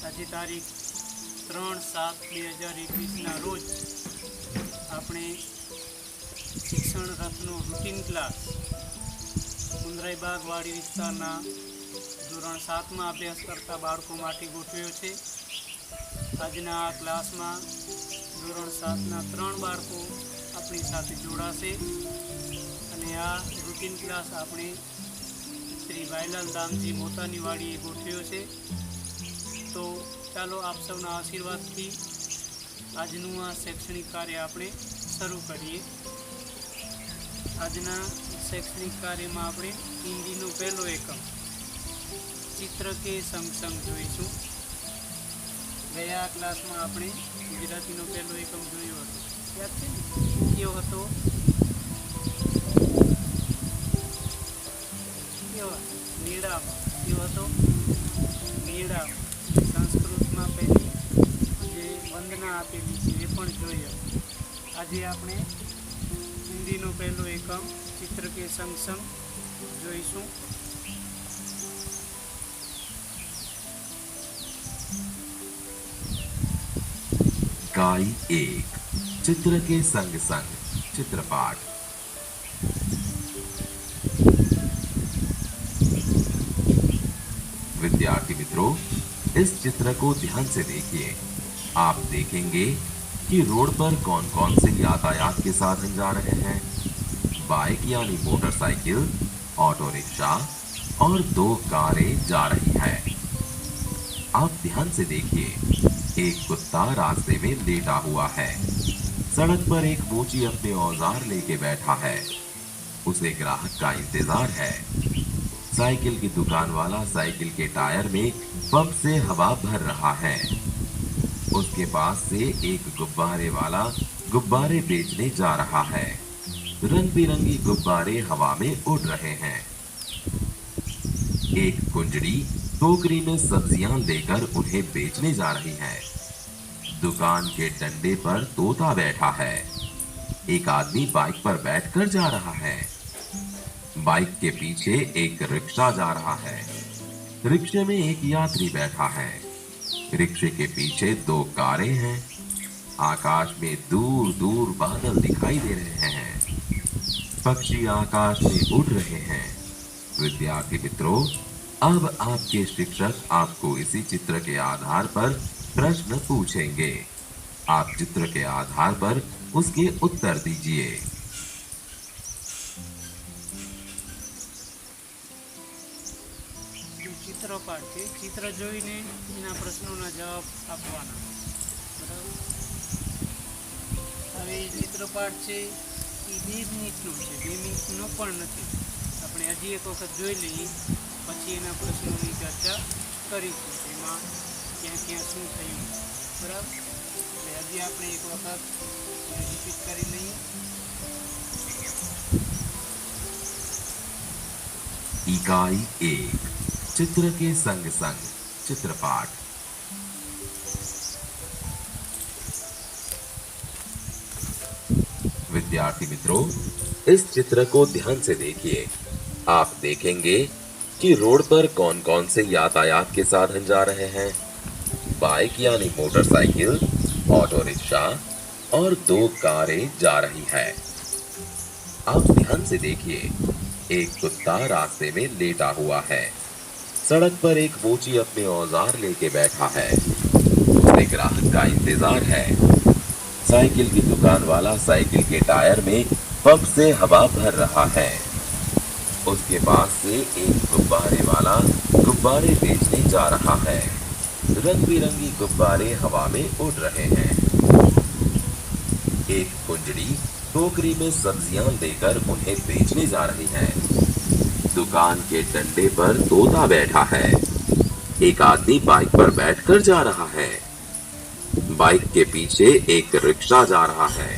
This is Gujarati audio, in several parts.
આજે તારીખ 3/7/2021 રોજ આપણે શિક્ષણ રથનો રૂટીન ક્લાસ મુંદ્રાઈ બાગવાડી વિસ્તારના ધોરણ 7માં અભ્યાસ કરતા બાળકો માટે ગોઠવ્યો છે। આજના આ ક્લાસમાં ધોરણ 7ના 3 બાળકો આપણી સાથે જોડાશે અને આ રૂટીન ક્લાસ આપણે શ્રી ભાઈલાલ દામજી મોતાની વાડીએ ગોઠવ્યો છે। તો ચાલો આપ સૌના આશીર્વાદથી આજનું આ શૈક્ષણિક કાર્ય આપણે શરૂ કરીએ। આજના શૈક્ષણિક કાર્યમાં આપણે હિન્દીનો પહેલો એકમ ચિત્ર કે સંગ સંગ જોઈશું। ગયા ક્લાસમાં આપણે ગુજરાતીનો પહેલો એકમ જોયો હતો, યાદ છે ને? કયો હતો? મેળામાં કયો હતો? મેળા। સંસ્કૃતમાં પહેલી જે વંદના આપેલી છે એ પણ જોઈએ। આજે આપણે હિન્દીનો પહેલો એકમ ચિત્ર કે સંગ સંગ જોઈશું। इकाई 1 चित्र के संग संग चित्रपाठ। विद्यार्थी मित्रों, इस चित्र को ध्यान से देखिए। आप देखेंगे कि रोड पर कौन कौन से यातायात के साधन जा रहे हैं। बाइक यानी मोटरसाइकिल, ऑटो रिक्शा और 2 कारें जा रही हैं। आप ध्यान से देखिए, एक कुत्ता रास्ते में लेटा हुआ है। सड़क पर एक मोची अपने औजार लेके बैठा है। उसे ग्राहक का इंतजार है। साइकिल की दुकान वाला साइकिल के टायर में पंप से हवा भर रहा है। उसके पास से एक गुब्बारे वाला गुब्बारे बेचने जा रहा है। रंग बिरंगी गुब्बारे हवा में उड़ रहे हैं। एक कुंजड़ी टोकरी में सब्जियां लेकर उन्हें बेचने जा रही है। दुकान के डंडे पर तोता बैठा है। एक आदमी बाइक पर बैठकर जा रहा है। बाइक के पीछे एक रिक्शा जा रहा है। रिक्शे में एक यात्री बैठा है। रिक्शे के पीछे 2 कारें हैं। आकाश में दूर दूर बादल दिखाई दे रहे हैं। पक्षी आकाश में उड़ रहे हैं। विद्यार्थी मित्रों, अब आपके शिक्षक आपको इसी चित्र के आधार पर प्रश्न पूछेंगे। आप चित्र के आधार पर उसके उत्तर दीजिए। ચિત્રપાઠ છે, ચિત્ર જોઈને એના પ્રશ્નોના જવાબ આપવાના, બરાબર? હવે ચિત્રપાઠ છે એ 2 મિનિટનો છે, 2 મિનિટનો પણ નથી। આપણે હજી એક વખત જોઈ લઈએ, પછી એના પ્રશ્નોની ચર્ચા કરીશું, એમાં ક્યાં ક્યાં શું થયું, બરાબર? એટલે હજી આપણે એક વખત રિપીટ કરી લઈએ। इकाई 1 चित्र के संग संग चित्रपाठ। विद्यार्थी मित्रों, इस चित्र को ध्यान से देखिए। आप देखेंगे कि रोड पर कौन कौन से यातायात के साधन जा रहे हैं। बाइक यानी मोटरसाइकिल, ऑटो रिक्शा और 2 कारें जा रही है। आप ध्यान से देखिए, एक कुत्ता रास्ते में लेटा हुआ है। सड़क पर एक मोची अपने औजार लेके बैठा है। उसे ग्राहक का इंतजार है। साइकिल की दुकान वाला साइकिल के टायर में पंप से हवा भर रहा है। उसके पास से एक गुब्बारे वाला गुब्बारे बेचने जा रहा है। रंग बिरंगी गुब्बारे हवा में उड़ रहे हैं। एक कुंजड़ी टोकरी में सब्जियां लेकर उन्हें बेचने जा रही है। दुकान के डंडे पर तोता बैठा है। एक आदमी बाइक पर बैठकर जा रहा है। बाइक के पीछे एक रिक्शा जा रहा है।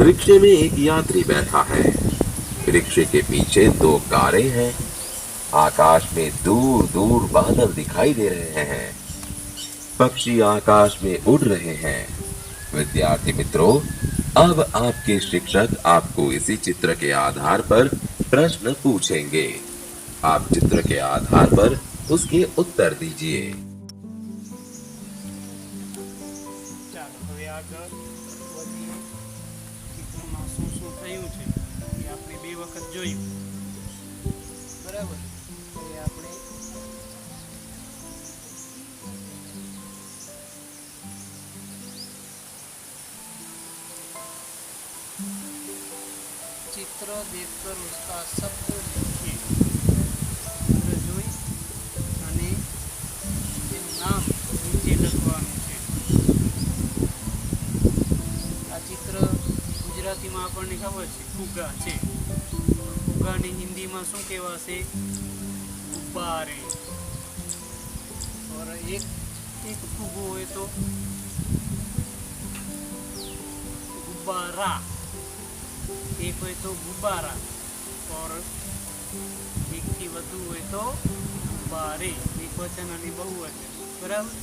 रिक्शे में एक यात्री बैठा है। रिक्शे के पीछे 2 कारें हैं। आकाश में दूर दूर बादल दिखाई दे रहे हैं। पक्षी आकाश में उड़ रहे हैं। विद्यार्थी मित्रों, अब आपके शिक्षक आपको इसी चित्र के आधार पर प्रश्न पूछेंगे। आप चित्र के आधार पर उसके उत्तर दीजिए। જોયું. બરાબર. એ આપણે चित्र देखकर उसका शब्द लिखिए. ચિત્ર જોઈ અને એનું નામ નીચે લખવાનું છે. આ ચિત્ર ગુજરાતીમાં આપણને ખબર છે ફુગ્ગા છે. ફુગ્ગાને હિન્દીમાં શું કહેવાશે? ગુબ્બારે. और एक ફુગ્ગો હોય તો गुब्बारा. एक હોય તો ગુબ્બારા. और એક થી વધુ હોય તો ગુબ્બારે. એક વચન અને બહુવચન. બરાબર.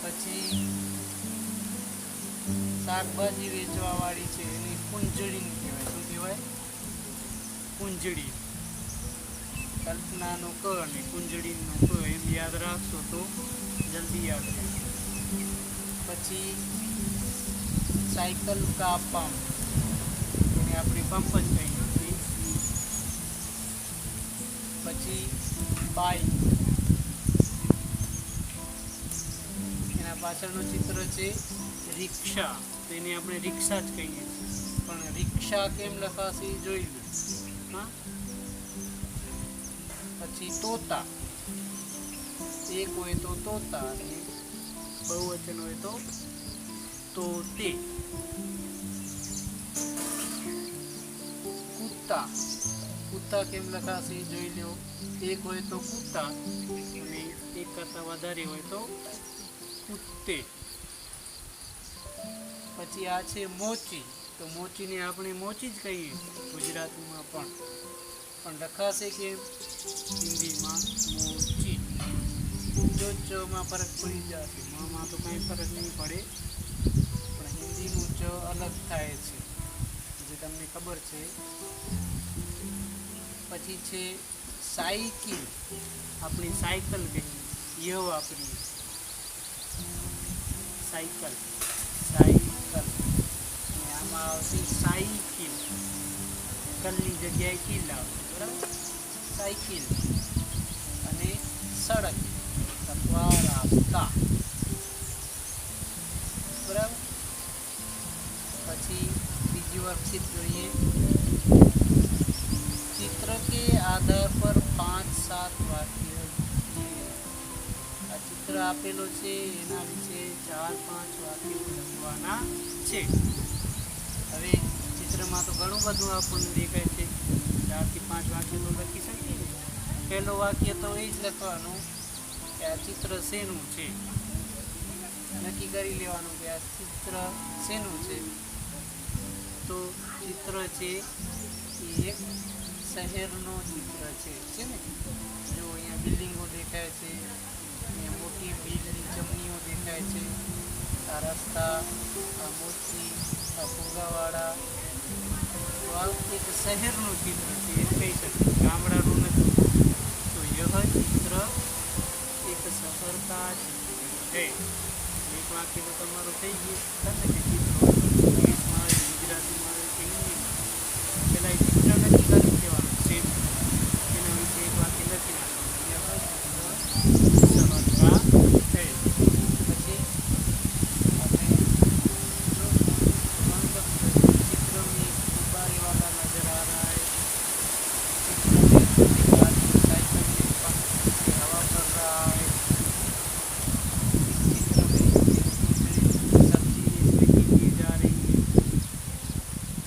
પછી શાકભાજી વેચવા વાળી છે એને કુંજળી કહેવાય. શું કહેવાય? કુંજળી. કલ્પનાનો ક અને કુંજળીનો ક એમ યાદ રાખશો તો જલ્દી યાદ રહેશે. પછી સાયકલ કા પંપ, એને આપણે પંપ જ કહીએ છીએ. પછી બાઇક, એના પાછળનું ચિત્ર છે રિક્ષા, તેને આપણે રિક્ષા જ કહીએ છીએ. પણ રિક્ષા કેમ લખાશે એ જોઈ લો. હા. પછી તોતા, એક હોય તો તોતા અને બહુવચન હોય તો તોતે. કૂતા, કૂતા કેમ લખાશે એ જોઈ લો. એક હોય તો કૂતા અને એક કરતાં વધારે હોય તો કૂતે. પછી આ છે મોચી, તો મોચીને આપણે મોચી જ કહીએ ગુજરાતીમાં પણ લખાશે કે હિન્દીમાં મોચી. જો ચમાં ફરક પડી જશે, માં તો કંઈ ફરક નહીં પડે, પણ હિન્દીનું ચ અલગ થાય છે જે તમને ખબર છે. પછી છે સાયકલ, આપણી સાયકલ કહીએ, ય વાપરીએ. Cycle, cycle. અને આમાં આવશે સાયકલ, કલની જગ્યાએ કિલ આવશે. બરાબર. સાયકલ. અને સડક અથવા રાસ્તા. બરાબર. પછી બીજી વર્કશીટ જોઈએ. चित्र के आधार पर 5-7 वाक्य लिखिए. આ ચિત્ર આપેલો છે એના વિશે 4-5 વાક્યો લખવાના છે. હવે ચિત્રમાં તો ઘણું બધું આપણને દેખાય છે, 4 થી 5 વાક્ય તો લખી શકીએ ને. પહેલો વાક્ય તો એ જ લખવાનું કે આ ચિત્ર શેનું છે. નક્કી કરી લેવાનું કે આ ચિત્ર શેનું છે. તો ચિત્ર છે એ એક શહેરનો ચિત્ર છે ને. જો અહીંયા બિલ્ડિંગો દેખાય છે, અહીંયા મોટી બીજની ચમનીઓ દેખાય છે, આ રસ્તા, આ મોટી, આ ફુગાવાળા. તો આ એક શહેરનું ચિત્ર છે એમ કહી શકીએ, ગામડાનું નથી. તો યહ ચિત્ર એક શહેર કા ચિત્ર છે. એક વાક્ય તો તમારું થઈ ગયું ને કે ચિત્રો ઇંગ્લિશમાં આવે, ગુજરાતીમાં આવે કે હિન્દીમાં. પહેલાં એ ચિત્ર નક્કી કરી દેવાનું છે, એના વિશે એક વાક્ય લખી નાખવાનું. છે. પછી આપણે चित्र में गुब्बारे वाला नजर आ रहा है. चित्र में एक आदमी साइकिल में पंख से हवा कर रहा है. चित्र में एक सब्जी बेची की जा रही है.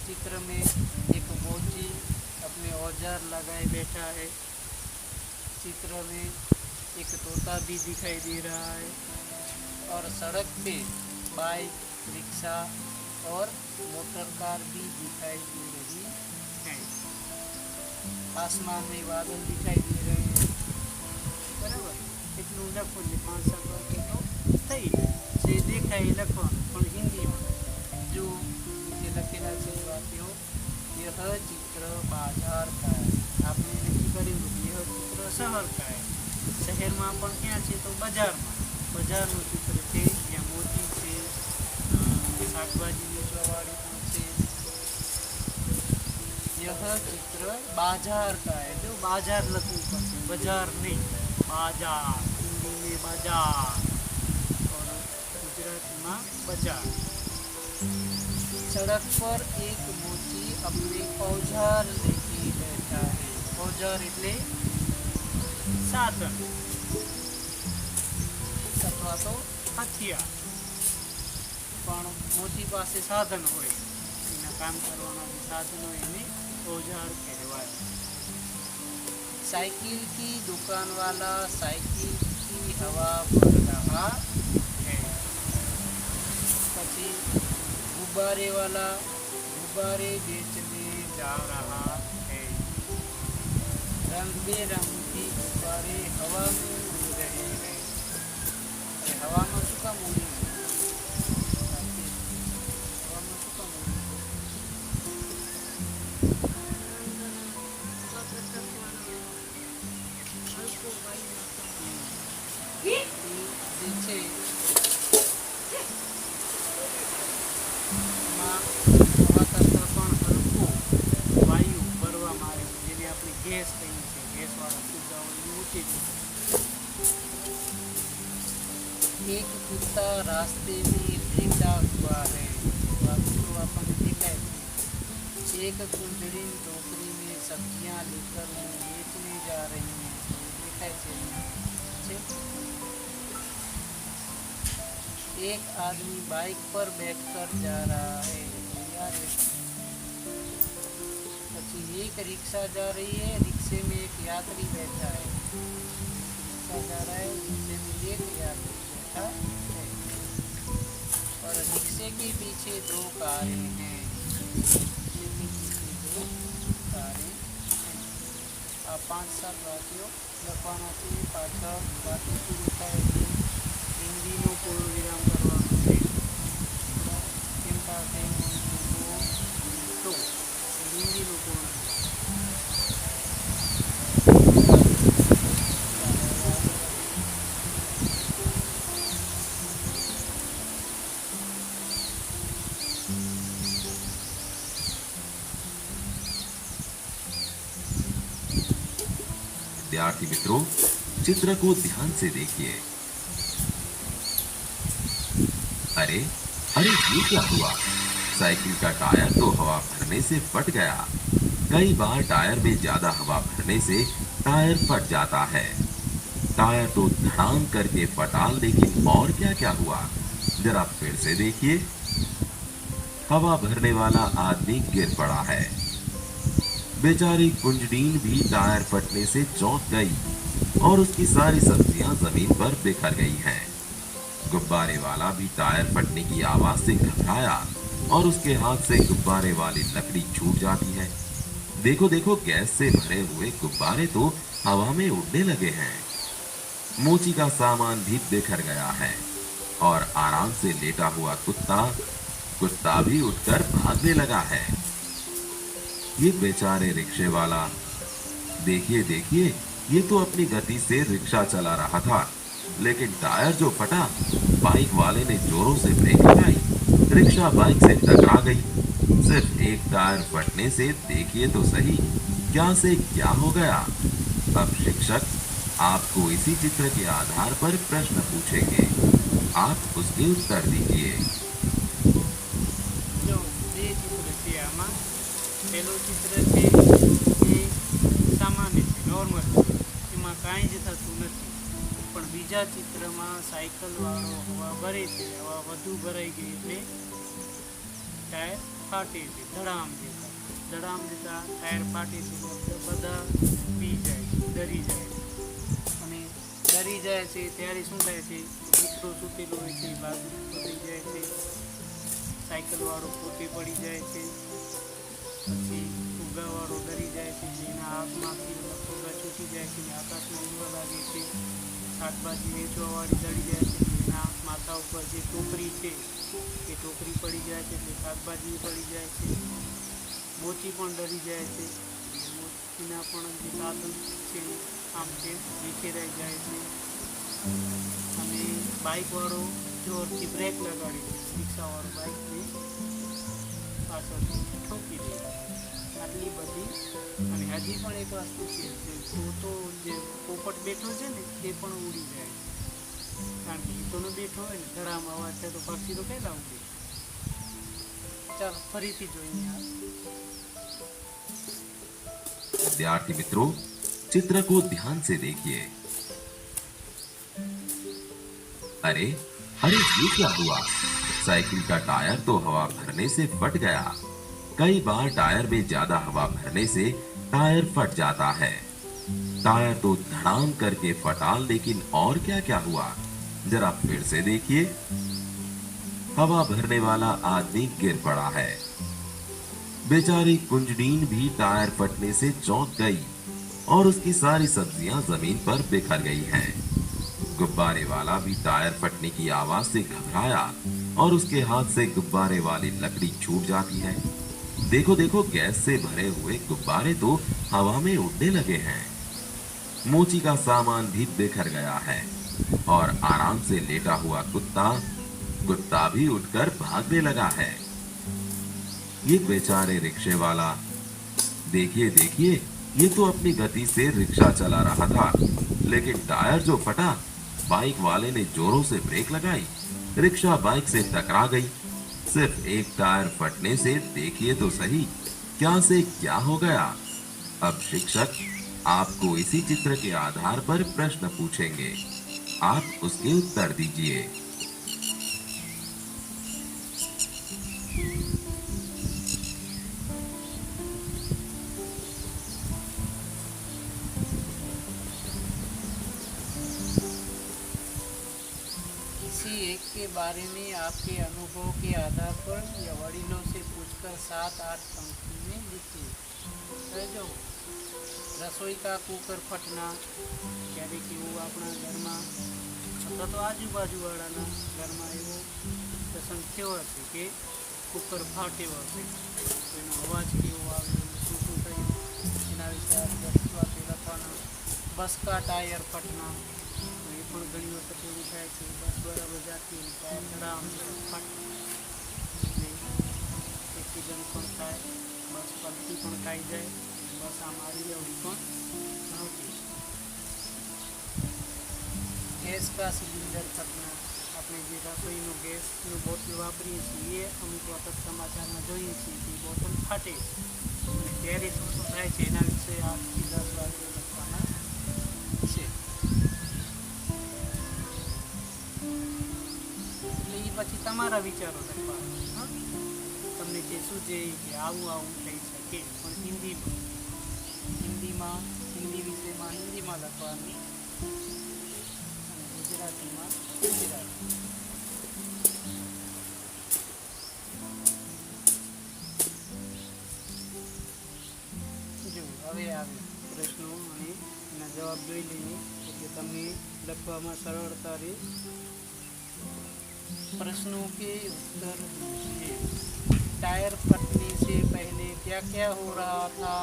चित्र में एक मोची अपने औजार लगाए बैठा है. चित्र में एक तोता भी दिखाई दे रहा है. और सड़क पे बाइक, रिक्शा और मोटर कार भी दिखाई दे रही है. आसमान में बादल दिखाई दे रहे हैं. बराबर. એટલું લખવું છે, 5-7 વાક્ય તો થઈ જે દેખાય લખવાનું, પણ હિન્દીમાં. જો નીચે લખેલા છે વાક્યો, यह चित्र बाजार का है. આપણે નક્કી કર્યું કે यह चित्र शहर का है. શહેરમાં પણ ક્યાં છે તો બજારમાં. બજારનું ચિત્ર છે, જ્યાં મોતી છે, શાકભાજી વેચવાવાળી પણ છે. यह चित्र बाजार का है। जो बाजार लखनऊ का है, बाजार नहीं, बाजार, हिंदी में बाजार और गुजराती में बाजार। सड़क पर एक मोची अपने औजार लेके बैठा है। औजार એટલે સાધન અથવા તો હથિયાર, પણ મોચી પાસે સાધન હોય, એના કામ કરવાના જે સાધન હોય એને औजार કહેવાય। साइकिल की दुकान वाला साइकिल की हवा भर रहा है। પછી गुब्बारे वाला गुब्बारे बेचने जा रहा है। रंग बेरंगी गुब्बारे हवा में उड़ रहे हैं। अरे हवा में શું કામ ઉડી? હવા में શું કામ ઉડી? જે છે એમાં હવા કરતાં પણ હલકો વાયુ ભરવામાં આવે છે, જેને આપણે ગેસ કહીએ છીએ। ગેસવાળા ફુગ્ગાઓ મૂકી છે। एक कुत्ता रास्ते में लेटा हुआ है। कुत्तो આપણને દેખાય છે। एक कुंजड़ी टोकरी में सब्जियां लेकर वो बेचने जा रही है। देखाय છે છે। एक आदमी बाइक पर बैठकर जा रहा है। यार પછી एक रिक्शा जा रही है। रिक्शे में एक यात्री बैठा है। रिक्शा जा रहा है, रिक्शे में एक यात्री बैठा है और रिक्शे के पीछे दो कारें हैं। रिक्शे के पीछे दो कारें हैं। आ 5-7 વાક્યો લખવાના છે। પાછળ વાક્ય પૂરું થાય એટલે હિન્દીનું પૂર્ણ વિરામ કરવાનું છે। તો હિન્દીનું પૂર્ણ विद्यार्थी मित्रों, चित्र को ध्यान से देखिए। अरे अरे ये क्या हुआ? साइकिल का टायर तो हवा भरने से फट गया। कई बार टायर में ज्यादा हवा भरने से टायर फट जाता है। टायर तो धड़ाम करके फटा, लेकिन और क्या क्या हुआ जरा फिर से देखिए। हवा भरने वाला आदमी गिर पड़ा है। बेचारी कुंजडीन भी टायर फटने से चौंक गई और उसकी सारी सब्जियां जमीन पर बिखर गई हैं। गुब्बारे वाला भी टायर फटने की आवाज से घबराया और उसके हाथ से गुब्बारे वाली लकड़ी छूट जाती है। देखो देखो, गैस से भरे हुए गुब्बारे तो हवा में उड़ने लगे हैं। मोची का सामान भी बिखर गया है और आराम से लेटा हुआ कुत्ता भी उठकर भागने लगा है। ये बेचारे रिक्शे वाला, देखिए देखिए, ये तो अपनी गति से रिक्शा चला रहा था, लेकिन टायर जो फटा, बाइक वाले ने जोरों से ब्रेक लगाई, रिक्शा बाइक से टकरा गई। सिर्फ एक टायर फटने से देखिए तो सही क्या से क्या हो गया। अब शिक्षक आपको इसी चित्र के आधार पर प्रश्न पूछेंगे, आप उसके उत्तर दीजिए। जो બે ચિત્ર છે આમાં પહેલું ચિત્ર છે એ સામાન્ય છે, નોર્મલ છે, એમાં કાંઈ જ થતું નથી। પણ બીજા ચિત્રમાં સાયકલવાળો હવા ભરે છે, હવા વધુ ભરાઈ ગઈ એટલે ટાયર ફાટે છે। ધડામ દેતા ટાયર ફાટે છે એટલે બધા પી જાય છે, ડરી જાય છે। અને ડરી જાય છે ત્યારે શું થાય છે? મિત્રો સૂતેલો હોય છે, બાજુ પડી જાય છે, સાયકલવાળો પોતે પડી જાય છે। પછી ફુગ્ગાવાળો ડરી જાય છે, જેના હાથમાંથી ફુગ્ગા છૂટી જાય છે અને આકાશમાં ઉડવા લાગે છે। શાકભાજી વેચવાવાળી ડરી જાય છે, જેના માથા ઉપર જે ટોકરી છે એ ટોકરી પડી જાય છે એટલે શાકભાજી પડી જાય છે। મોચી પણ ડરી જાય છે, મોચીના પણ જે સાધન છે આમ તેમ વિખેરાઈ જાય છે। અને બાઇકવાળો જોરથી બ્રેક લગાડી દે, રિક્ષાવાળો બાઇકને પાછળથી ઠોકી દે। આટલી બધી. અને હજી પણ એક વસ્તુ છે જે તોતો જે પોપટ બેઠો છે ને એ પણ ઉડી જાય છે. કારણ કે ઈતોનો બેઠો હોય ને ધડામાં અવાજ થાય તો પક્ષી તો પહેલા ઉડે. ચાલો ફરીથી જોઈએ આ. विद्यार्थी मित्रों, चित्र को ध्यान से देखिए। अरे अरे, ये क्या हुआ? साइकिल का टायर तो हवा भरने से फट गया। कई बार टायर में ज्यादा हवा भरने से टायर फट जाता है। टायर तो धड़ाम करके फटा, लेकिन और क्या क्या हुआ? जरा फिर से देखिए। हवा भरने वाला आदमी गिर पड़ा है। बेचारी कुंजडीन भी टायर फटने से चौंक गई और उसकी सारी सब्जियां जमीन पर बिखर गई हैं। गुब्बारे वाला भी टायर फटने की आवाज से घबराया और उसके हाथ से गुब्बारे वाली लकड़ी छूट जाती है। देखो देखो, गैस से भरे हुए गुब्बारे तो हवा में उड़ने लगे हैं। मोची का सामान भी बिखर गया है और आराम से लेटा हुआ कुत्ता भी उठकर भागने लगा है। ये बेचारे रिक्शे वाला, देखिए देखिए, ये तो अपनी गति से रिक्शा चला रहा था, लेकिन टायर जो फटा, बाइक वाले ने जोरों से ब्रेक लगाई, रिक्शा बाइक से टकरा गई। सिर्फ एक टायर फटने से देखिए तो सही क्या से क्या हो गया। अब शिक्षक आपको इसी चित्र के आधार पर प्रश्न पूछेंगे, आप उसके उत्तर दीजिए। किसी एक के बारे में आपके अनुभव के आधार पर या वडीलों से पूछकर 7-8 पंक्ति में लिखिए। जो रसोई का कुकर फटना, क्यारेक एवं अपना घर में अथवा तो आजूबाजूवाળાના ઘરમાં એવો પ્રસંગ થયો હશે કે કુકર ફાટ્યો હશે, એનો અવાજ કેવો આવ્યો, શું થયું એના વિશે આપણે લખવાના. બસ કા ટાયર ફટના, એ પણ ઘણી વખત એવું થાય છે, બસ બરાબર જાતી હોય ટાયર ધડામ ફાટ એટલે એક્સિડન્ટ પણ થાય, બસ પલટી પણ ખાઈ જાય, બસ આમ આવી જવી પણ નહોતી. ગેસ का सिलेंडर फटना, આપણે જે રસોઈનો ગેસનું બોટલ વાપરીએ છીએ એ અમુક વખત સમાચારમાં જોઈએ છીએ કે બોટલ ફાટે અને ત્યારે શું શું થાય છે એના વિશે 8 થી 10 વાક્યો લખવાના છે. એટલે એ પછી તમારા વિચારો લખવાના. હા, તમને જે સૂચે કે આવું આવું થઈ શકે, પણ હિન્દી વિષયમાં હિન્દીમાં લખવાનું, ગુજરાતીમાં ગુજરાતી. જો હવે આવે પ્રશ્નો અને એના જવાબ જોઈ લઈએ એટલે તમને લખવામાં સરળતા રહે. प्रश्नों के उत्तर दीजिए। टायर फटने से पहले क्या क्या हो रहा था?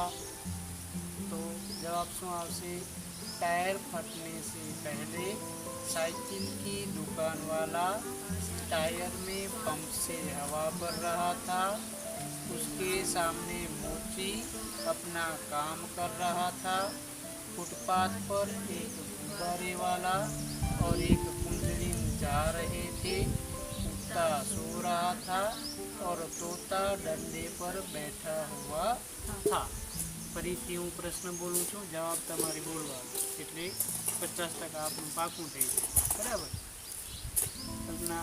तो जवाब શું આવશે? टायर फटने से पहले साइकिल की दुकान वाला टायर में पंप से हवा भर रहा था। उसके सामने मोची अपना काम कर रहा था। फुटपाथ पर एक गुब्बारे वाला और एक कुंजड़ी जा रहे थे। कुत्ता सो रहा था और तोता डंडे पर बैठा हुआ था. ફરીથી હું પ્રશ્ન બોલું છું, જવાબ તમારે બોલવાનો, એટલે 50% આપણું પાકું થઈ જાય. બરાબર? કલ્પના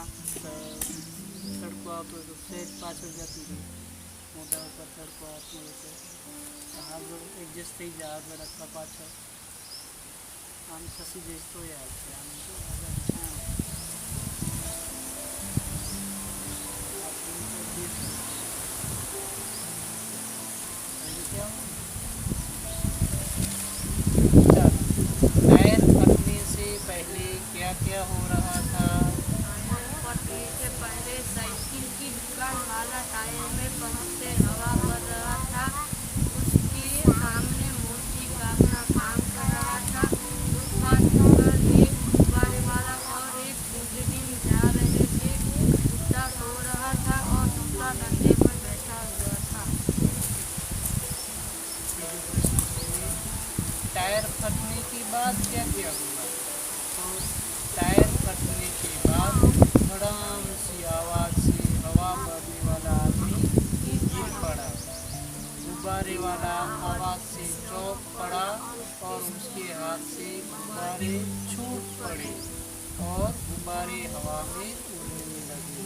તડકો આવતો હોય તો સહેજ પાછળ જતી રહે, મોટા ઉપર તડકો આવતો હોય તો આગળ એડજસ્ટ થઈ જાય, આગળ અથવા પાછળ આમ ખસી જઈશ તો યાદ છે. આમ તો આગળ टायर फटने से पहले क्या क्या हो रहा था? फटने से पहले साइकिल की दुकान वाला टायर में पंप से हवा भर रहा था। उसके सामने मोची का अपना काम कर रहा था। फुटपाथ पर एक गुब्बारे वाला और एक कुंजड़ी जा रहे थे। कुत्ता सो रहा था और तोता डंडे पर बैठा हुआ था. गुब्बारे हवा में उड़ने लगे।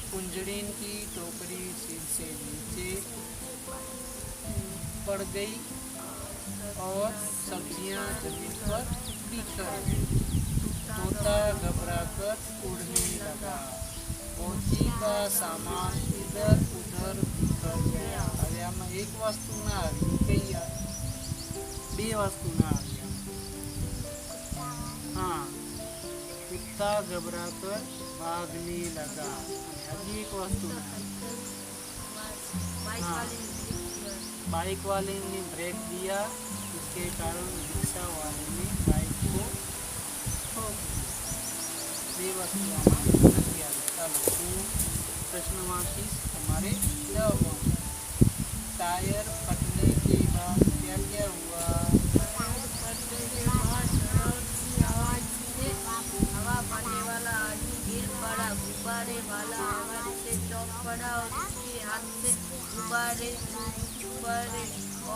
कुंजड़ीन की टोकरी सिर से नीचे पड़ गई और सब्जियां जमीन पर बिखर गई। तोता घबराकर उड़ने लगा। मोची का सामान इधर उधर बिखर गया। હવે આમાં એક વસ્તુ ના આવી, કઈ બે વસ્તુ ના આવી। हाँ, कुत्ता घबराकर भागने लगा। अभी एक वस्तु ना आई। हाँ, बाइक वाले ने ब्रेक दिया, इसके कारण रिक्शा वाले ने बाइक को ठोक दिया। ये वस्तु आમાં નથી આવી। ચાલો હું પ્રશ્ન વાંચીશ, તમારે જવાબ વાંચવાનો। टायर फटने के बाद क्या क्या हुआ? फटने के बाद जोर की आवाज से हवा भरने वाला आदमी गिर पड़ा। गुब्बारे वाला आवाज से चौंक पड़ा और उसके हाथ से गुब्बारे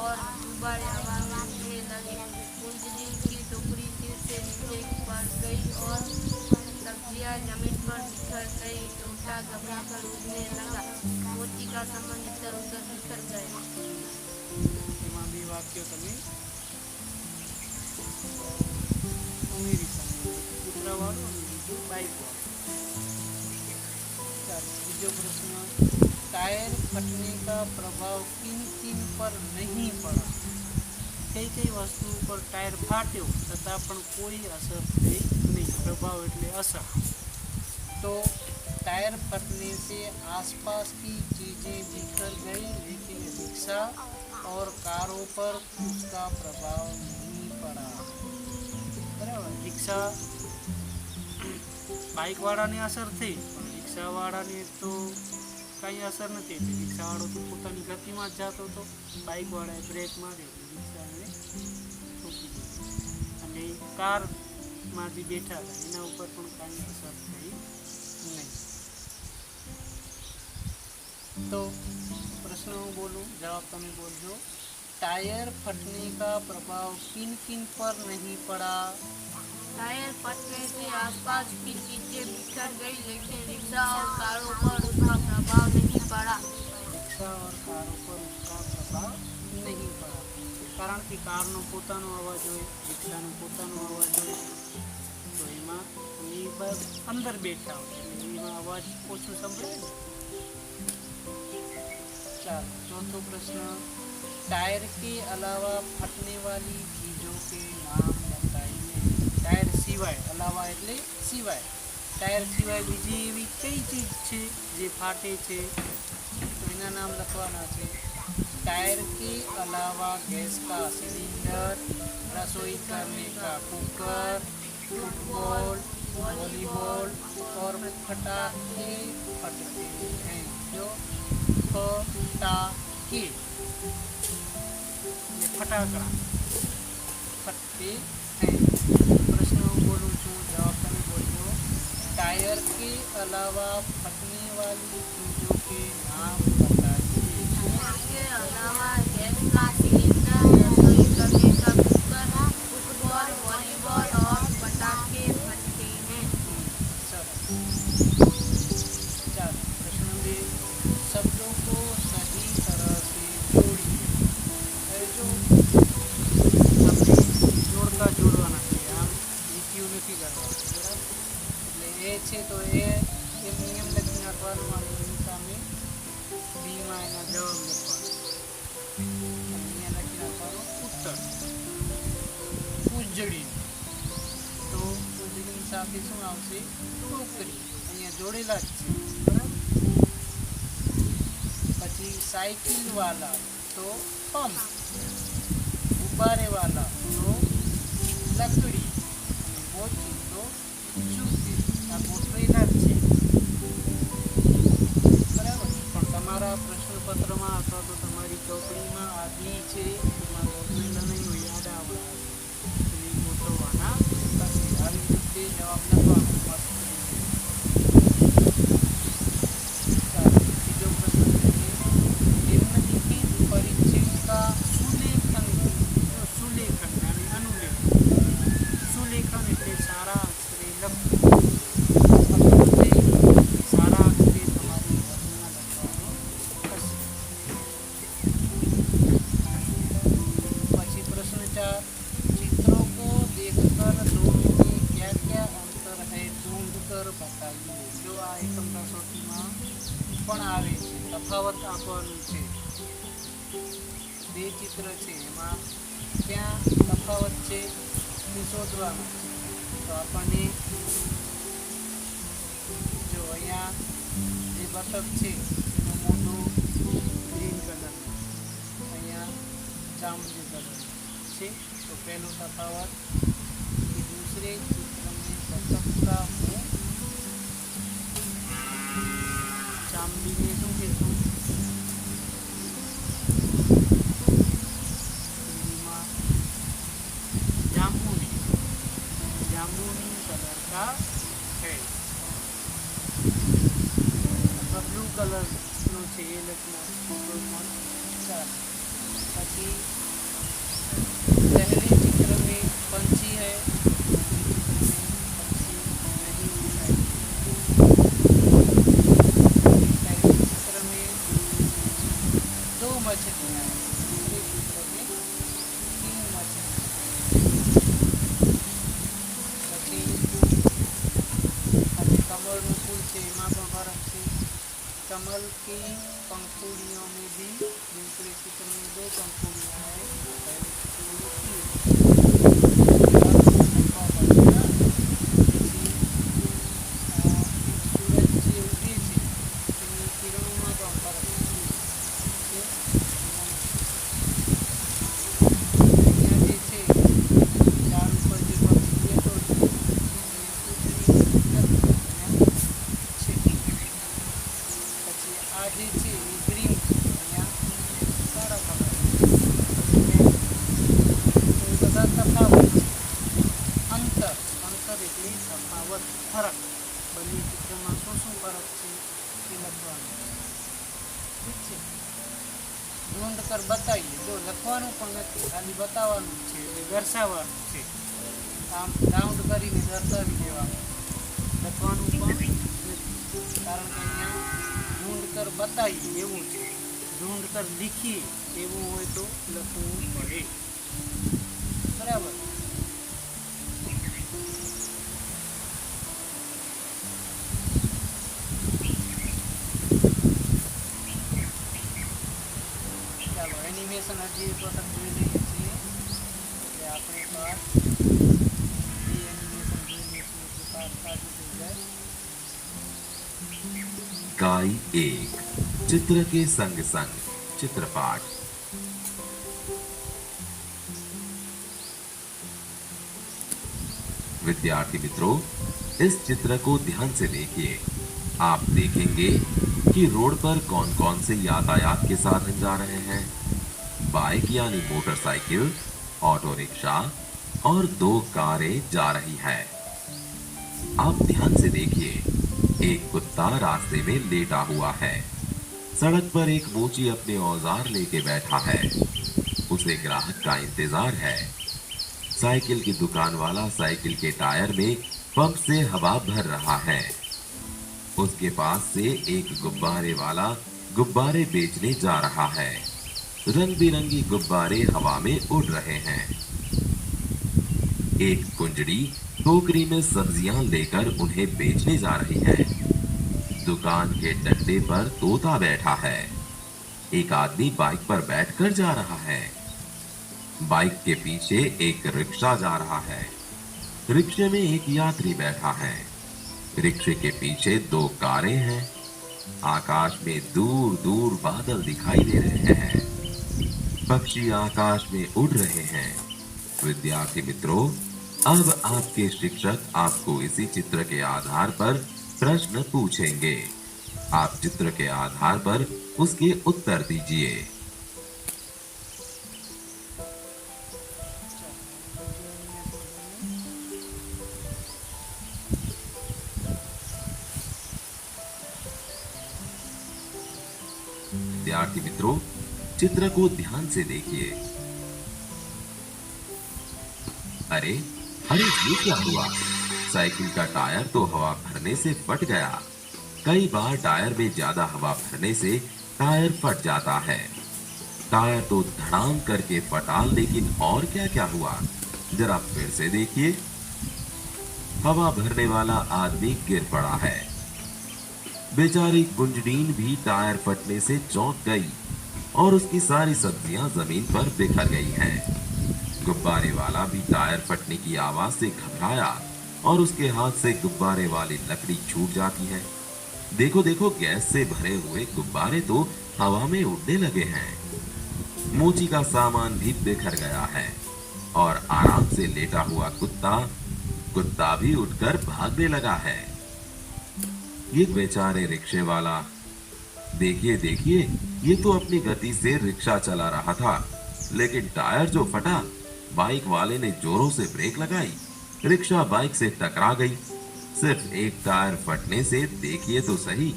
और गुब्बारे हवा में उड़ने लगे। कुंजड़ी की टोकरी सिर से नीचे पड़ गई और सब्जियां जमीन पर बिखर गई। तोता घबराकर उड़ने लगा। मोची का सामान इधर उधर बिखर गया। એમાં બે વાક્યો તમે ઉમેરી શકો। કૂતરાવાળું અને બીજું બાઇકવાળું। ચાલો બીજો પ્રશ્ન, टायर फटने का प्रभाव किन किन पर नहीं पड़ा? कई कई वस्तु पर टायर फाट्यो छतां पण कोई असर थई नहीं। प्रभाव एटले असर। तो टायर फटने से आसपास की चीज़ें बिखर गई, लेकिन रिक्शा और कारों पर उसका प्रभाव नहीं पड़ा। बराबर, रिक्शा बाइक वाळाने असर थई पण रिक्शा वाळाने तो कई असर नहीं। रिक्शा वाळो तो पोतानी गति में ज जातो तो, बाइक वाळाए ब्रेक मारी रिक्शा ने ठोकी दीधी। अने कार में जे बैठा था एना उपर पण कई असर थई नहीं। तो प्रश्न हूँ बोलूँ, जवाब तमे बोलजो। टायर फटने का प्रभाव किन किन पर नहीं पड़ा? टायर फटने से आसपास की चीजें बिखर गई, लेकिन रिक्शा और कारों पर उसका प्रभाव नहीं पड़ा। रिक्शा और कारों पर उसका प्रभाव नहीं पड़ा, कारण कि कारનો પોતાનો અવાજ હોય, રિક્ષાનો પોતાનો અવાજ હોય। તો એમાં એ બસ અંદર બેઠા હોય એટલે એમાં અવાજ ઓછો સંભળાય ને। ચાલો ચોથો પ્રશ્ન, टायर के अलावा फटने वाली चीज़ों के नाम बताइए। टायर सिवाय, अलावा એટલે સિવાય, टायर સિવાય બીજી એવી કઈ ચીજ છે જે ફાટે છે? તો એના નામ લખવાના છે। टायर के अलावा गैस का सिलेंडर, रसोई करने का कुकर, फुटबॉल, वॉलीबॉल और पटाखे फटते हैं। जो पटाखे, ये फटाकड़ा फटते हैं। प्रश्न बोलूँ छूँ, जवाब तमे बोलो। टायर के अलावा फटने वाली चीज़ों के नाम बताइए। इसके अलावा गैस का सिलेंडर, रसोई करने का कुकर, फुटबॉल, वॉलीबॉल और पटाखे फटते हैं। चलो प्रश्न बे, शब्दों को सही तरह से जोड़िए। जो આપણે જોડકા જોડવાના છે, આમ લીટીઓ નથી કરવાની, બરાબર? એટલે એ છે તો એ એમ નિયમ લખી નાખવાનું અને એની સામે બીમાં એના જવાબ લખવાનો અને અહીંયા લખી નાખવાનો ઉત્તર। ઉજળી, તો ઉજળીની સાથે શું આવશે? ટોકરી, અહીંયા જોડેલા જ છે, બરાબર? પછી સાયકલ વાલા તો પંપ, गुब्बारे वाला तो लकड़ी, मोची तो जूती। आ गोठवेला છે, બરાબર? પણ તમારા પ્રશ્નપત્રમાં અથવા તો તમારી ચોપડીમાં આ બી છે એમાં ગોઠવેલા નહીં હોય, આડાઅવળા એટલે ગોઠવવાના નથી। આવી રીતે જવાબ લખવાનો મસ્ત રીતે। ચાલો બીજો પ્રશ્ન જોઈએ। નિમ્નલિખિત परिच्छेद का सुलेखन, सुलेखन यानी अनुलेखन। सुलेखन એટલે સારા અક્ષરે લખવું। कर बताइए। जो आ एकम कसोटीमां पण आवे छे, तफावत आपવાનું છે। બે ચિત્ર છે એમાં ક્યાં તફાવત છે તે શોધવાનું છે। તો આપણને જો અહીંયા જે બતક છે એનું મોઢું ગ્રીન કલરનું, અહીંયા जामुनी कलर से। तो पहलो तफावत कि दूसरे चित्र में बतख का मुंह जामुनी में शू कहशू जामुनी जामुनी कलर का है, अथवा ब्लू कलर नो છે એ લખવું ચાલે। પછી पहले चित्र में पंछी है, दूसरे चित्र में पंछी नहीं दिखाई। पहले चित्र में दो मछलियाँ हैं, दूसरे चित्र में तीन मछलियाँ। પછી कमलનું फूल છે એમાં પણ ફરક છે। कमल की पंखुड़ियों में भी दूसरे चित्र में दो पंखुड़ियाँ हैं, पहले चित्र में तीन। सूरज જે ઉગે છે તેની કિરણોમાં પણ ફરક છે। અહીંયા જે છે ઝાડ ઉપર જે પક્ષી બેઠો છે એ પૂતળી નથી, છે। પછી આ જે છે એ ગ્રીન છે, અહીંયા કાળા કલર એ બધા તફાવત છે। અંતર અંતર એટલે તફાવત, ફરક। બંને ચિત્રમાં શું શું ફરક છે એ લખવાનું, ઠીક છે। ઢૂંઢ કર બતાવીએ, જો લખવાનું પણ નથી, ખાલી બતાવવાનું છે એટલે દર્શાવવાનું છે। આમ રાઉન્ડ કરીને દર્શાવી દેવાનું, લખવાનું પણ નથી, કારણ કે અહીંયા ढूंढ कर बताइए એવું છે। ढूंढ कर लिखिए એવું હોય તો લખવું પડે, બરાબર। ચાલો એનિમેશન હજી એક વખત જોઈ લઈએ છીએ એટલે આપણે પાઠ એ એનિમેશન જોઈ લઈશું એટલે પાઠ સાચું થઈ જાય। इकाई 1 चित्र के संग संग चित्रपाठ। विद्यार्थी मित्रों, इस चित्र को ध्यान से देखिए। आप देखेंगे कि रोड पर कौन कौन से यातायात के साधन जा रहे हैं। बाइक यानी मोटरसाइकिल, ऑटो रिक्शा और 2 कारें जा रही हैं। आप ध्यान से देखिए, एक कुत्ता रास्ते में लेटा हुआ है। सड़क पर एक मोची अपने औजार लेके बैठा है, उसे ग्राहक का इंतजार है। साइकिल की दुकान वाला साइकिल के टायर में पंप से हवा भर रहा है। उसके पास से एक गुब्बारे वाला गुब्बारे बेचने जा रहा है। रंग बिरंगी गुब्बारे हवा में उड़ रहे हैं। एक कुंजड़ी टोकरी में सब्जियां लेकर उन्हें बेचने जा रही है। दुकान के डंडे पर तोता बैठा है। एक आदमी बाइक पर बैठकर जा रहा है। बाइक के पीछे एक रिक्शा जा रहा है। रिक्शे में एक यात्री बैठा है। रिक्शे के पीछे 2 कारें हैं। आकाश में दूर दूर बादल दिखाई दे रहे हैं। पक्षी आकाश में उड़ रहे हैं। विद्यार्थी मित्रों, अब आपके शिक्षक आपको इसी चित्र के आधार पर प्रश्न पूछेंगे। आप चित्र के आधार पर उसके उत्तर दीजिए। विद्यार्थी मित्रों, चित्र को ध्यान से देखिए। अरे अरे ये क्या हुआ? साइकिल का टायर तो हवा भरने से फट गया। कई बार टायर में ज्यादा हवा भरने से टायर फट जाता है। टायर तो धड़ाम करके फटा, लेकिन और क्या क्या हुआ? जरा फिर से देखिए। हवा भरने वाला आदमी गिर पड़ा है। बेचारी गुंजडीन भी टायर फटने से चौंक गई और उसकी सारी सब्जियां जमीन पर बिखर गई हैं। गुब्बारे वाला भी टायर फटने की आवाज से घबराया और उसके हाथ से गुब्बारे वाली लकड़ी छूट जाती है। देखो देखो, गैस से भरे हुए गुब्बारे तो हवा में उड़ने लगे हैं। मोची का सामान भी बिखर गया है और आराम से लेटा हुआ कुत्ता भी उठकर भागने लगा है। ये बेचारे रिक्शे वाला, देखिए देखिए, ये तो अपनी गति से रिक्शा चला रहा था, लेकिन टायर जो फटा, बाइक वाले ने जोरों से ब्रेक लगाई, रिक्शा बाइक से टकरा गई। सिर्फ एक टायर फटने से देखिए तो सही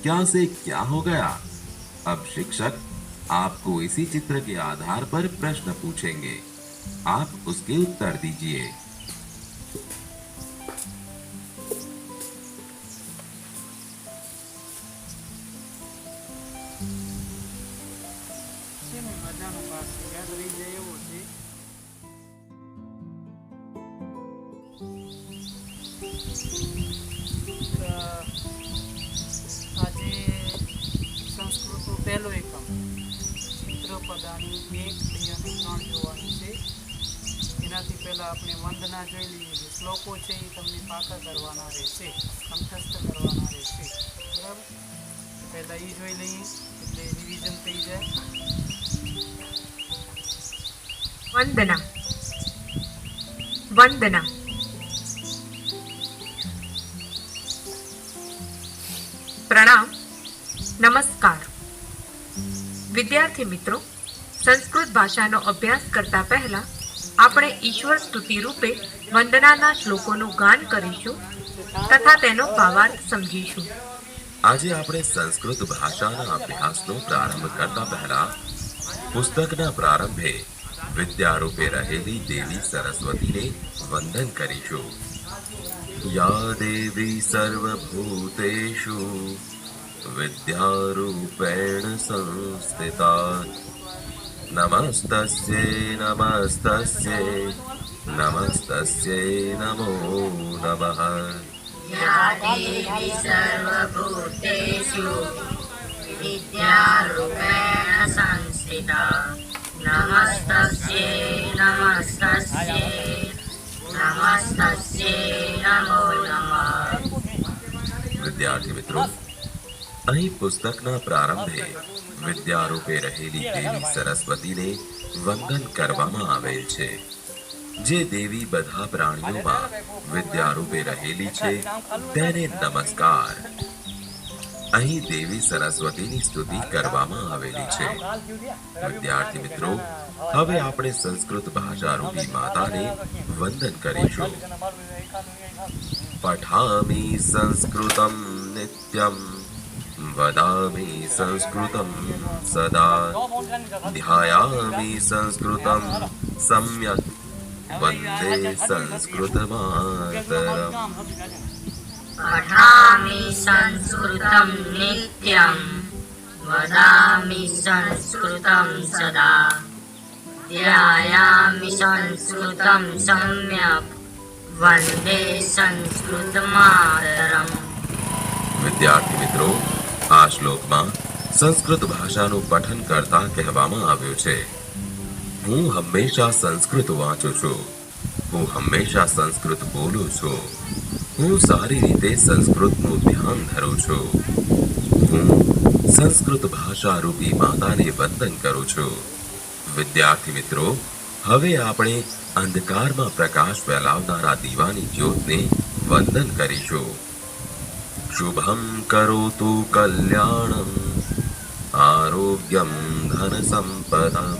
क्या से क्या हो गया। अब शिक्षक आपको इसी चित्र के आधार पर प्रश्न पूछेंगे, आप उसके उत्तर दीजिए। મજાનો પાઠ છે, યાદ રહી જાય એવો છે. આજે સંસ્કૃતનો પહેલો એકમ ચિત્રપદાની 1, 2 અને 3 જોવાની છે. એનાથી પહેલાં આપણે વંદના જોઈ લઈએ. જે શ્લોકો છે એ તમને પાકા કરવાના રહેશે, કંઠસ્થ કરવાના રહેશે, બરાબર. પહેલાં એ જોઈ લઈએ એટલે રિવિઝન થઈ જાય. वंदना वंदना प्रणाम नमस्कार। विद्यार्थी मित्रों, संस्कृत भाषाનો અભ્યાસ કરતા પહેલા આપણે ઈશ્વર સ્તુતિ રૂપે વંદનાના શ્લોકોનું ગાન કરીશું તથા તેનો ભાવાર્થ સમજીશું। આજે આપણે સંસ્કૃત ભાષાના અભ્યાસનો પ્રારંભ કરતા પહેલા પુસ્તકના પ્રારંભે વિદ્યારૂપે રહેલી દેવી સરસ્વતીને વંદન કરીશું। યા દેવી સર્વભૂતેષુ વિદ્યારૂપેણ સંસ્થિતા નમસ્તસ્યે નમસ્તસ્યે નમસ્તસ્યે નમો નમઃ। या देवी सर्वभूतेषु विद्यारूपेण संस्थिता नमस्तस्यै नमस्तस्यै नमस्तस्यै नमो नमः। વિદ્યાર્થી મિત્રો, અહીં પુસ્તકના પ્રારંભે વિદ્યારૂપે રહેલી દેવી સરસ્વતીને વંદન કરવામાં આવેલ છે। જે દેવી બધા પ્રાણીઓમાં વિદ્યારૂપે રહેલી છે તેને નમસ્કાર। અહીં દેવી સરસ્વતીની સ્તુતિ કરવામાં આવેલી છે। વિદ્યાર્થી મિત્રો, હવે આપણે સંસ્કૃત ભાષારૂપી માતાને વંદન કરીશું। પઠામિ સંસ્કૃતમ નિત્યમ વદામિ સંસ્કૃતમ સદા ધ્યાયામિ સંસ્કૃતમ સમ્યક વંદે સંસ્કૃત માતરમ। पठामि संस्कृतं नित्यं वदामि संस्कृतं सदा ध्यायामि संस्कृतं सम्यक् वन्दे संस्कृत मातरम्। વિદ્યાર્થી મિત્રો, આ શ્લોકમાં સંસ્કૃત ભાષાનું પઠન કરતા કહેવામાં આવ્યું છે, હું હંમેશા સંસ્કૃત વાંચું છું, હું હંમેશા સંસ્કૃત બોલું છું, હું સારી રીતે સંસ્કૃતનું ધ્યાન ધરું છું, હું સંસ્કૃત ભાષા રૂપી માતાને વંદન કરું છું। વિદ્યાર્થી મિત્રો, હવે આપણે અંધકારમાં પ્રકાશ ફેલાવનારા દીવાની જ્યોતને વંદન કરીશું। શુભમ કરોતુ કલ્યાણમ આરોગ્યમ ધન સંપદા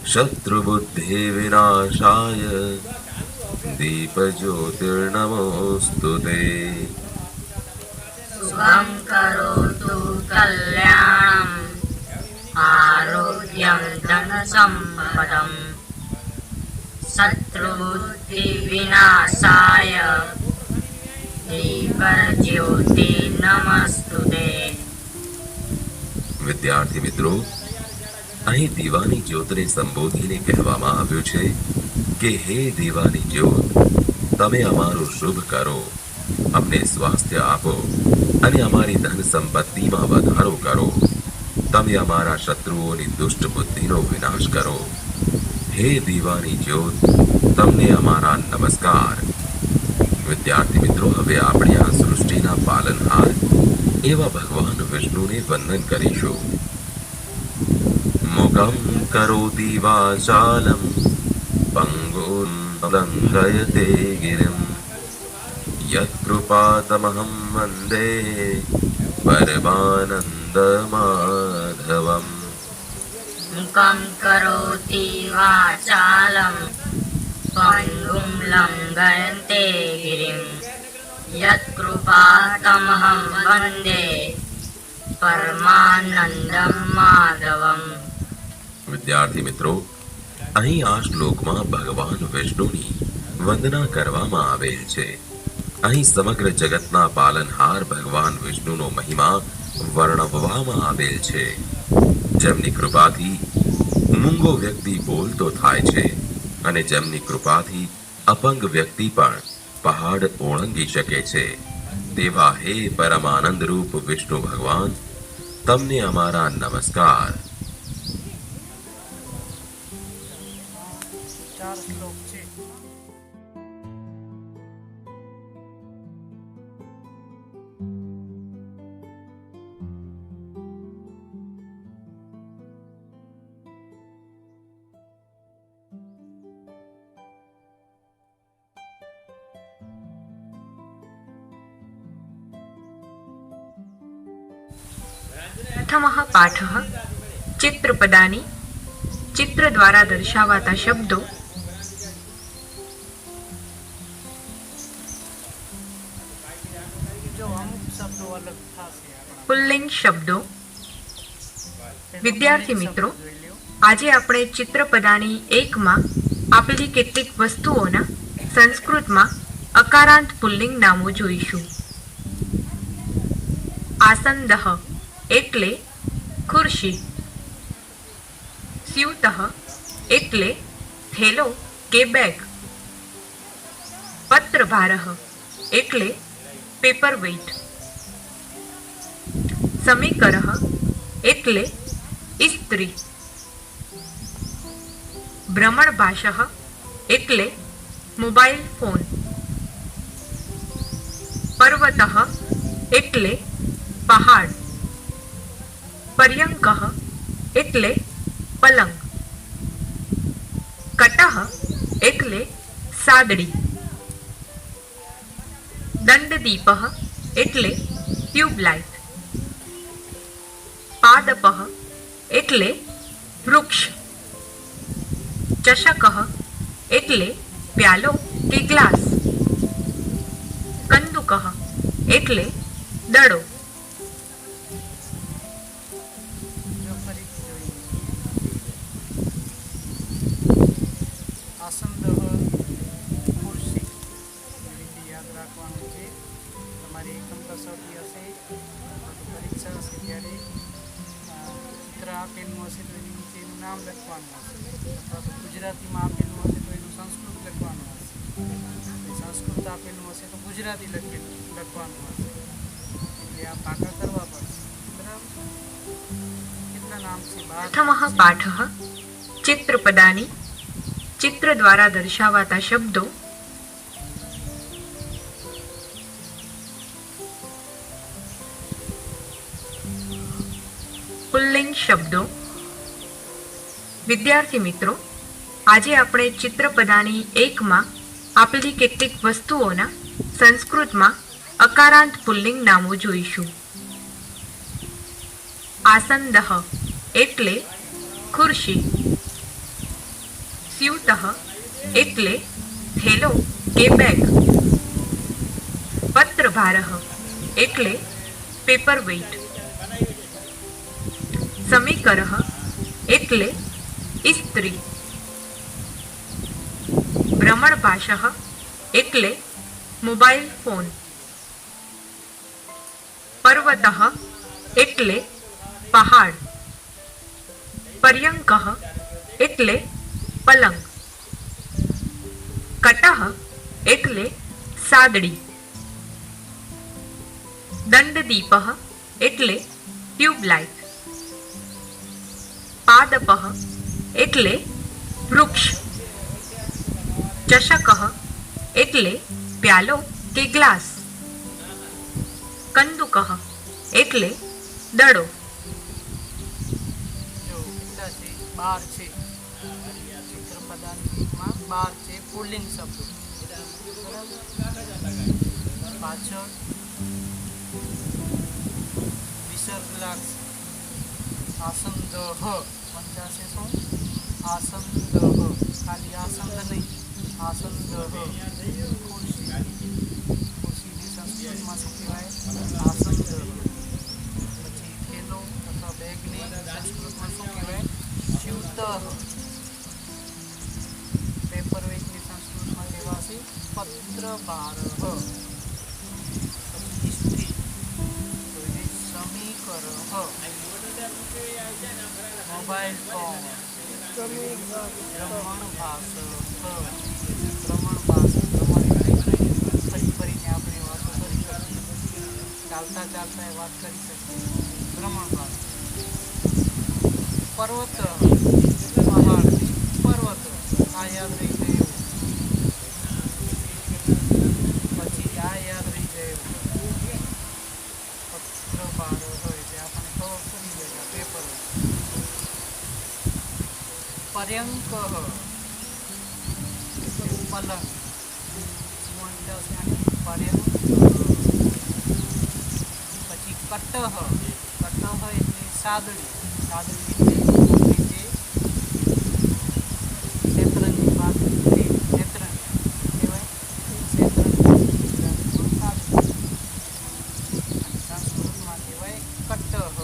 શત્રુબુદ્ધિ વિનાશાય दीप ज्योतिर्नमोस्तुते। शुभं करोतु कल्याणं आरोग्यं धनसम्पदं शत्रुबुद्धिविनाशाय दीपज्योति नमस्तुते। વિદ્યાર્થી મિત્રો, અહીં દીવાની જ્યોતને સંબોધીને કહેવામાં આવ્યું છે કે હે દીવાની જ્યોત, તમે અમારું શુભ કરો, અમને સ્વાસ્થ્ય આપો અને અમારી ધન સંપત્તિમાં વધારો કરો. તમે અમારા શત્રુઓની દુષ્ટ બુદ્ધિનો વિનાશ કરો. હે દીવાની જ્યોત, તમને અમારા નમસ્કાર. વિદ્યાર્થી મિત્રો, હવે આપણે આ સૃષ્ટિના પાલનહાર એવા ભગવાન વિષ્ણુને વંદન કરીશું. મુખમ કરોતિ વાચાલમ પંગું લંઘયતે ગિરિમ યત્કૃપાતમહં વંદે પરમાનંદ માધવમ. મુખં કરોતિ વાચાલં પંગું લંઘયતે ગિરિં યત્કૃપાતમહં વંદે પરમાનંદં માધવમ. વિદ્યાર્થી મિત્રો, અહીં આ શ્લોકમાં ભગવાન વિષ્ણુની વંદના કરવામાં આવેલ છે. અહીં સમગ્ર જગતના પાલનહાર ભગવાન વિષ્ણુનો મહિમા વર્ણવવામાં આવેલ છે. જેમની કૃપાથી મૂંગો વ્યક્તિ બોલતો થાય છે અને જેમની કૃપાથી અપંગ વ્યક્તિ પણ પહાડ ઓળંગી શકે છે, તેવા હે પરમાનંદ રૂપ વિષ્ણુ ભગવાન, તમને અમારા નમસ્કાર. 4 શ્લોક છે. પ્રથમઃ પાઠઃ ચિત્રપદાની. ચિત્ર દ્વારા દર્શાવાતા શબ્દો. જો અમુક શબ્દો અલગ થશે આપણા. પુલ્લિંગ શબ્દો. વિદ્યાર્થી મિત્રો, જોઈ લ્યો. આજે આપણે ચિત્રપદાની 1માં આપેલી કેટલીક વસ્તુઓના સંસ્કૃતમાં અકારાંત પુલ્લિંગ નામો જોઈશું. આસંદઃ એટલે ખુરશી. સ્યુતઃ એટલે થેલો કે બેગ. પત્રભારઃ એટલે પેપર વેઇટ. સમીકરઃ એટલે ઇસ્ત્રી. ભ્રમણભાષઃ એટલે મોબાઈલ ફોન. પર્વતઃ એટલે પહાડ. પર્યંકઃ એટલે પલંગ. કટઃ એટલે સાદડી. દંડદીપઃ એટલે ટ્યુબલાઇટ. પાદપઃ એટલે વૃક્ષ. ચષકઃ એટલે પ્યાલો કે ગ્લાસ. કંદુકઃ એટલે દડો. જો ફરીથી જોઈએ. આસંદઃ ખુરશી. એ રીતે યાદ રાખવાનું છે. તમારી એકમ કસોટી હશે અથવા તો પરીક્ષા હશે ત્યારે ચિત્ર આપેલું હશે તો એની નીચે એનું નામ લખવાનું હશે, અથવા તો ગુજરાતીમાં આપેલું હશે તો એનું સંસ્કૃત લખવાનું હશે, સંસ્કૃત આપેલું હશે તો ગુજરાતી લખવાનું હશે. એટલે આ પાકા કરવા પડશે. બરાબર? કેટલા નામ છે? 12. પ્રથમઃ પાઠઃ ચિત્રપદાની. ચિત્ર દ્વારા દર્શાવાતા શબ્દો. પુલ્લિંગ શબ્દો. વિદ્યાર્થી મિત્રો, આજે આપણે ચિત્રપદાની 1માં આપેલી કેટલીક વસ્તુઓના સંસ્કૃતમાં અકારાંત પુલ્લિંગ નામો જોઈશું. આસંદઃ એટલે ખુરશી. સ્યુતઃ એટલે થેલો કે બેગ. પત્રભારઃ એટલે પેપર વેઇટ. સમીકરઃ એટલે ઇસ્ત્રી. ભ્રમણભાષઃ એટલે મોબાઈલ ફોન. પર્વતઃ એટલે પહાડ. પર્યંકઃ એટલે પલંગ. કટઃ એટલે સાદડી. દંડદીપઃ એટલે ટ્યુબલાઇટ. પાદપઃ એટલે વૃક્ષ. ચષકઃ એટલે પ્યાલો કે ગ્લાસ. કંદુકઃ એટલે દડો. જો કેટલા છે? 12 છે. ચિત્ર પદાર્થમાં 12 છે પુલ્લિંગ શબ્દો. પાછળ વિસર્ગ લાગશે. આસંદહ વંચાશે શું? આસંદહ. ખાલી આસંદ નહીં, આસંદહ. ખુરશી. ખુરશીને સંસ્કૃતમાં શું કહેવાય? આસંદહ. પછી થેલો અથવા બેગને સંસ્કૃતમાં શું કહેવાય? ચ્યુતઃ. પેપર વેઇટની સંસ્કૃતમાં કહેવાશે પત્રભારઃ. પછી ઇસ્ત્રી તો એને સમીકરઃ. Mobile phone ભ્રમણભાસ. ભ્રમણભાસ ફરી ફરીને આપણે વાતો કરી શકીએ, ચાલતા ચાલતા એ વાત કરી શકીએ. ભ્રમણભાસ. પર્વત પહાડ પર્વત આ યાદ રહી ગયું. પછી આ યાદ રહી ગયું. પત્રભાર હોય જે આપણને ખબર પડી જાય પેપર. પર્યંક પલંગ. પર્યંક. પછી કટહ. કટહ એટલે સાદડી. સાદડી એટલે જે શેતરંજી ભાત શેતરંજ કહેવાય. સંસ્કૃતમાં કહેવાય કટહ.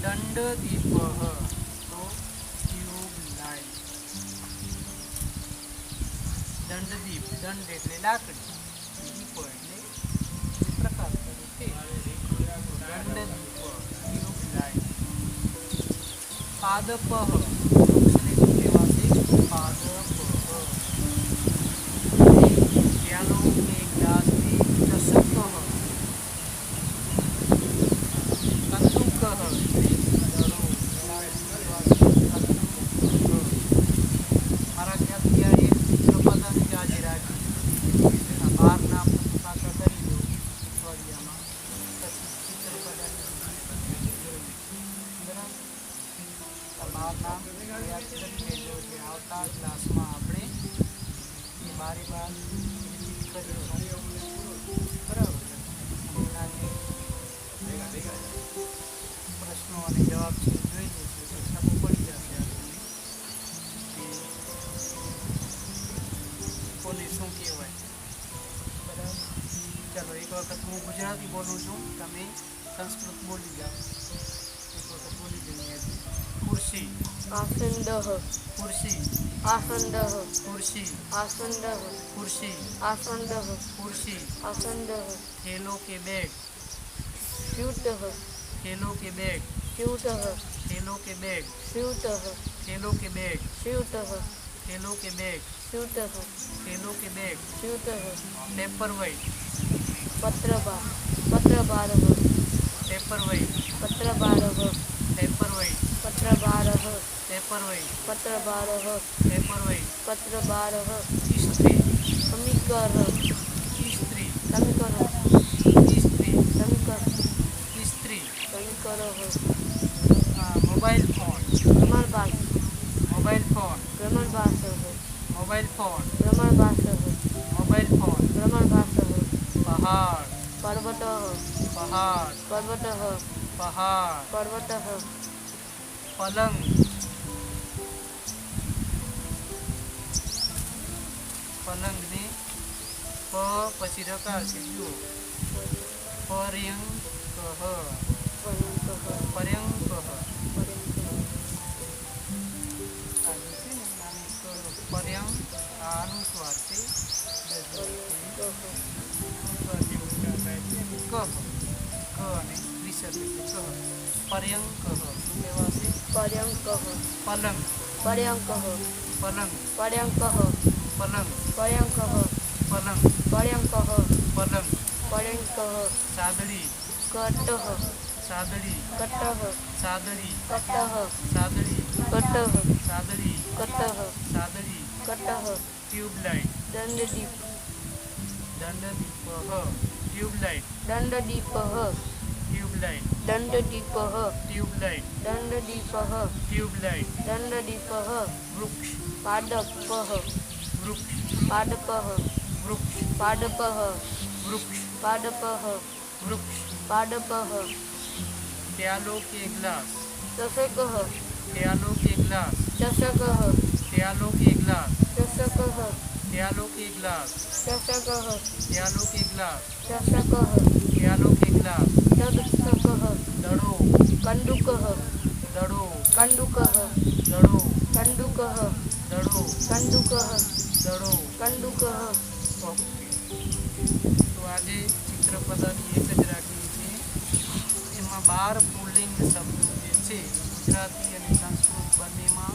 દંડદીપઃ તો ટ્યુબલાઇટ. દંડદીપ. દંડ એટલે લાકડી, દીપ એટલે પ્રકાશ કરે તે. દંડદીપ ટ્યુબલાઇટ. પાદપઃ વૃક્ષને શું કહેવાશે? પાદપઃ. પ્યાલો કે ગ્લાસને ચષકઃ. કંદુકઃ મારા ખ્યાલથી આ એક ચિત્ર પદાર્થ જ આજે રાખ્યું. બાર નામ પાછા કરી દઉં અઠવાડિયામાં. પછી ચિત્ર પદાર્થ બરાબર. આ 12 નામ યાદ કરી લેજો. જે આવતા ક્લાસમાં આપણે એ બારે બાર રિપીટ કરીશું. બરાબર. પ્રશ્નો અને જવાબ છે જોઈ લઈશું તો ખબર પડી જશે આપણને કે કોને શું કહેવાય. બરાબર. ચાલો એક વખત હું ગુજરાતી બોલું છું, તમે સંસ્કૃત બોલી જાઓ. એક વખત બોલી જઈએ. ખુરશી. આસંદઃ. ખુરશી. આસંદઃ. ખુરશી. આસંદઃ. ખુરશી. આસંદઃ. ખુરશી. આસંદઃ. થેલો કે બેગ. સ્યુતઃ. થેલો કે બેગ. સ્યુતઃ. થેલો કે બેગ. સ્યુતઃ. થેલો કે બેગ. સ્યુતઃ. થેલો કે બેગ. સ્યુતઃ. થેલો કે બેગ. સ્યુતઃ. Paperweight. પત્રભાર. પત્રભારઃ. Paperweight. પત્રભારઃ. Paperweight. પત્રભારઃ. Paperweight. પત્રભારઃ. Paperweight. પત્રભારઃ. ઇસ્ત્રી. સમીકર. ઇસ્ત્રી. સમીકર. ઇસ્ત્રી. સમીકર. ઇસ્ત્રી. સમીકર. Mobile phone. ભ્રમણભાસ. Mobile phone. ભ્રમણભાસ. Mobile phone. ભ્રમણભાસ. Mobile phone. ભ્રમણભાસ. પહાડ. पर्वतः. પહાડ. पर्वतः. પહાડ. पर्वतः. પલંગ. પલંગને પ પછી રકાર છે જુઓ. પર્યંકઃ. पर्यङ्कः. પર્યંકઃ. पर्यङ्कः. પર્યંક આ અનુસ્વાર છે. કહ ક અને વિસર્ગ એટલે કહ. પર્યંકઃ શું કહેવાશે? पर्यङ्कः. પલંગ. पर्यङ्कः. પલંગ. पर्यङ्कः. पलंग पर्यङ्कः पलंग पर्यङ्कः पलंग पर्यङ्कः सादड़ी कटः सादड़ी कटः सादड़ी कटः सादड़ी कटः सादड़ी कटः सादड़ी कटः ट्यूबलाइट दण्डदीप दंडदीपः ट्यूबलाइट दण्डदीपः ट्यूबलाइट दण्डदीपः ट्यूबलाइट दण्डदीपः ट्यूबलाइट दण्डदीपः वृक्ष पादपः वृक्ष पादपः वृक्ष पादपः वृक्ष पादपः वृक्ष पादपः प्यालों के गिलास चषकः प्यालों के गिलास चषकः प्यालों के गिलास चषकः प्यालों के गिलास चषकः प्यालों के गिलास चषकः प्यालों के गिलास चषकः दड़ो कन्दुकः दड़ो कन्दुकः दड़ो कन्दुकः दड़ो कन्दुकः દડો કन्दुकः ઓકે તો આજે ચિત્ર પદાની એક જ રાખી છે એમાં 12 પુલ્લિંગ શબ્દો જે છે ગુજરાતી અને સંસ્કૃત બંનેમાં